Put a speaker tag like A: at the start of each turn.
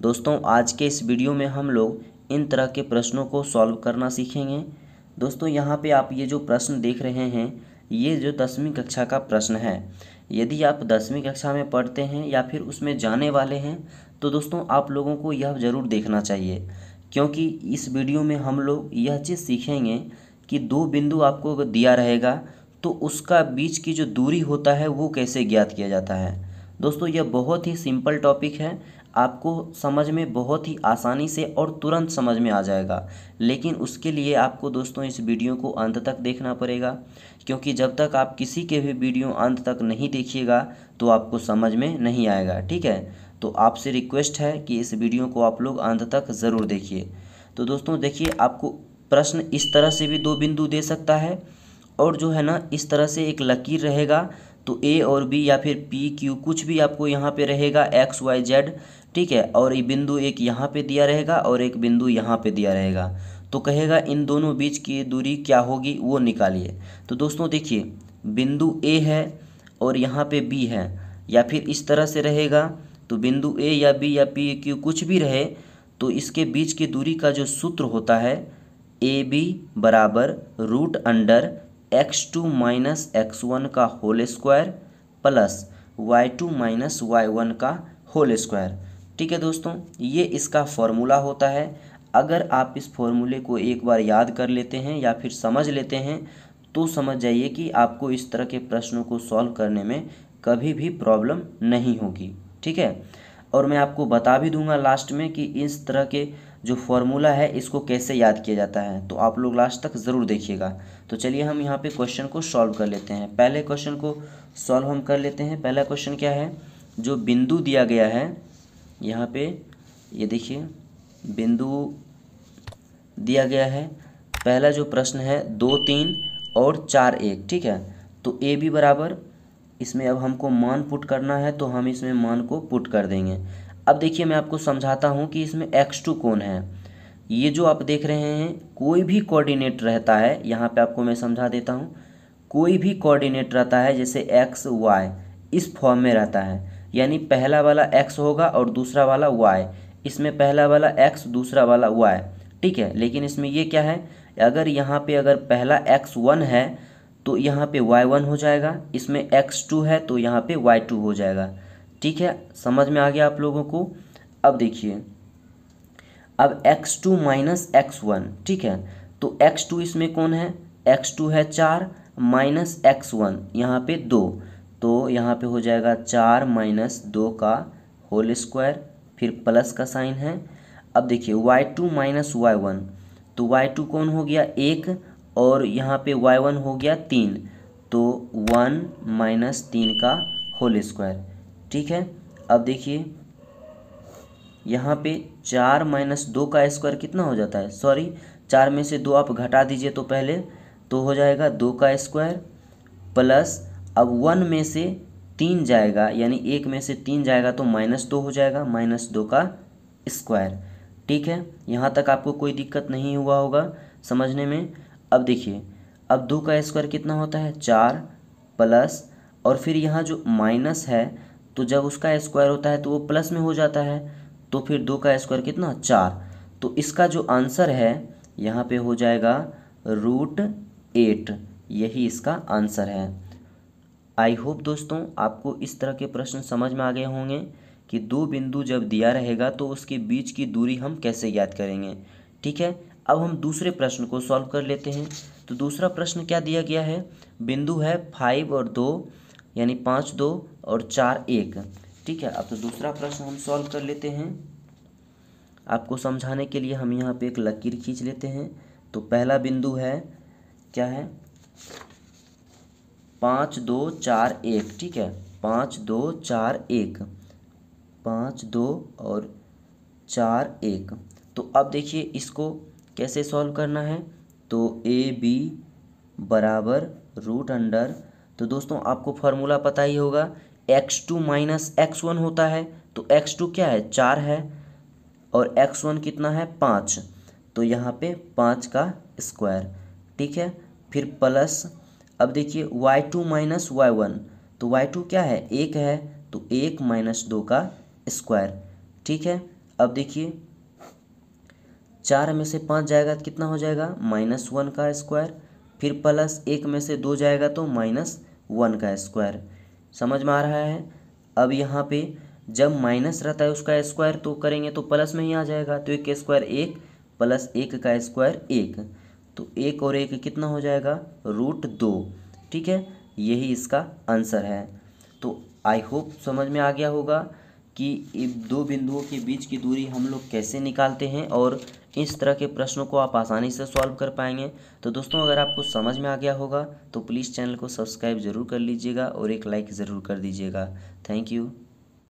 A: दोस्तों आज के इस वीडियो में हम लोग इन तरह के प्रश्नों को सॉल्व करना सीखेंगे। दोस्तों यहाँ पे आप ये जो प्रश्न देख रहे हैं ये जो 10वीं कक्षा का प्रश्न है। यदि आप 10वीं कक्षा में पढ़ते हैं या फिर उसमें जाने वाले हैं तो दोस्तों आप लोगों को यह ज़रूर देखना चाहिए, क्योंकि इस वीडियो में हम लोग यह चीज़ सीखेंगे कि दो बिंदु आपको दिया रहेगा तो उसका बीच की जो दूरी होता है वो कैसे ज्ञात किया जाता है। दोस्तों यह बहुत ही सिंपल टॉपिक है, आपको समझ में बहुत ही आसानी से और तुरंत समझ में आ जाएगा। लेकिन उसके लिए आपको दोस्तों इस वीडियो को अंत तक देखना पड़ेगा, क्योंकि जब तक आप किसी के भी वीडियो अंत तक नहीं देखिएगा तो आपको समझ में नहीं आएगा। ठीक है, तो आपसे रिक्वेस्ट है कि इस वीडियो को आप लोग अंत तक ज़रूर देखिए। तो दोस्तों देखिए, आपको प्रश्न इस तरह से भी दो बिंदु दे सकता है और जो है ना इस तरह से एक लकीर रहेगा, तो ए और बी या फिर पी क्यू कुछ भी आपको यहाँ पे रहेगा एक्स वाई जेड। ठीक है, और ये बिंदु एक यहाँ पे दिया रहेगा और एक बिंदु यहाँ पे दिया रहेगा, तो कहेगा इन दोनों बीच की दूरी क्या होगी वो निकालिए। तो दोस्तों देखिए, बिंदु ए है और यहाँ पे बी है, या फिर इस तरह से रहेगा, तो बिंदु ए या बी या पी क्यू कुछ भी रहे तो इसके बीच की दूरी का जो सूत्र होता है ए बी बराबर root under x2 minus x1 का whole square plus y2 minus y1 का होल स्क्वायर। ठीक है दोस्तों, ये इसका फॉर्मूला होता है। अगर आप इस फॉर्मूले को एक बार याद कर लेते हैं या फिर समझ लेते हैं तो समझ जाइए कि आपको इस तरह के प्रश्नों को सॉल्व करने में कभी भी प्रॉब्लम नहीं होगी। ठीक है, और मैं आपको बता भी दूंगा लास्ट में कि इस तरह के जो फॉर्मूला है इसको कैसे याद किया जाता है, तो आप लोग लास्ट तक ज़रूर देखिएगा। तो चलिए हम यहाँ पे क्वेश्चन को सॉल्व कर लेते हैं। पहले क्वेश्चन को सॉल्व हम कर लेते हैं। पहला क्वेश्चन क्या है, जो बिंदु दिया गया है यहाँ पे, ये देखिए बिंदु दिया गया है। पहला जो प्रश्न है 2 3 और 4 1। ठीक है, तो ए बी बराबर, इसमें अब हमको मान पुट करना है तो हम इसमें मान को पुट कर देंगे। अब देखिए मैं आपको समझाता हूँ कि इसमें x2 कौन है। ये जो आप देख रहे हैं कोई भी कोऑर्डिनेट रहता है, यहाँ पे आपको मैं समझा देता हूँ। कोई भी कोऑर्डिनेट रहता है जैसे x y इस फॉर्म में रहता है, यानी पहला वाला x होगा और दूसरा वाला y। इसमें पहला वाला x दूसरा वाला y। ठीक है, लेकिन इसमें ये क्या है, अगर यहाँ पे अगर पहला x1 है तो यहाँ पे y1 हो जाएगा, इसमें x2 है तो यहाँ पे y2 हो जाएगा। ठीक है, समझ में आ गया आप लोगों को। अब देखिए, अब x2 माइनस x1। ठीक है, तो x2 इसमें कौन है, x2 है 4 माइनस x1 यहाँ पे 2, तो यहाँ पे हो जाएगा 4 माइनस 2 का होल स्क्वायर, फिर प्लस का साइन है। अब देखिए y2 माइनस y1, तो y2 कौन हो गया 1 और यहाँ पे y1 हो गया 3, तो 1 माइनस 3 का होल स्क्वायर। ठीक है, अब देखिए यहाँ पे 4 माइनस 2 का स्क्वायर कितना हो जाता है, सॉरी 4 में से 2 आप घटा दीजिए तो पहले, तो हो जाएगा 2 का स्क्वायर प्लस, अब 1 में से 3 जाएगा यानी 1 में से 3 जाएगा तो -2 हो जाएगा, -2 का स्क्वायर। ठीक है, यहाँ तक आपको कोई दिक्कत नहीं हुआ होगा समझने में। अब देखिए, अब 2 का स्क्वायर कितना होता है 4 प्लस, और फिर यहाँ जो माइनस है तो जब उसका स्क्वायर होता है तो वो प्लस में हो जाता है, तो फिर 2 का स्क्वायर कितना 4। तो इसका जो आंसर है यहाँ पे हो जाएगा √8, यही इसका आंसर है। आई होप दोस्तों आपको इस तरह के प्रश्न समझ में आ गए होंगे कि दो बिंदु जब दिया रहेगा तो उसके बीच की दूरी हम कैसे ज्ञात करेंगे। ठीक है, अब हम दूसरे प्रश्न को सॉल्व कर लेते हैं। तो दूसरा प्रश्न क्या दिया गया है, बिंदु है 5 और 2 यानी 5 2 और 4 1। ठीक है, अब तो दूसरा प्रश्न हम सॉल्व कर लेते हैं। आपको समझाने के लिए हम यहाँ पे एक लकीर खींच लेते हैं। तो पहला बिंदु है क्या है 5 2 4 1। ठीक है, 5 2 4 1, 5 2 और 4 1। तो अब देखिए इसको कैसे सॉल्व करना है, तो ए बी बराबर रूट अंडर, तो दोस्तों आपको फार्मूला पता ही होगा, x2 माइनस x1 होता है, तो x2 क्या है 4 है और x1 कितना है 5, तो यहाँ पे 5 का स्क्वायर। ठीक है, फिर प्लस, अब देखिए y2 माइनस y1, तो y2 क्या है 1 है, तो 1 माइनस 2 का स्क्वायर। ठीक है, अब देखिए 4 में से 5 जाएगा तो कितना हो जाएगा, -1 का स्क्वायर, फिर प्लस 1 में से 2 जाएगा तो -1 का स्क्वायर। समझ में आ रहा है। अब यहाँ पे जब माइनस रहता है उसका स्क्वायर तो करेंगे तो प्लस में ही आ जाएगा, तो 1 का स्क्वायर 1 प्लस 1 का स्क्वायर 1, तो 1 और 1 कितना हो जाएगा, √2। ठीक है, यही इसका आंसर है। तो आई होप समझ में आ गया होगा कि दो बिंदुओं के बीच की दूरी हम लोग कैसे निकालते हैं और इस तरह के प्रश्नों को आप आसानी से सॉल्व कर पाएंगे। तो दोस्तों अगर आपको समझ में आ गया होगा तो प्लीज़ चैनल को सब्सक्राइब ज़रूर कर लीजिएगा और एक लाइक ज़रूर कर दीजिएगा। Thank you.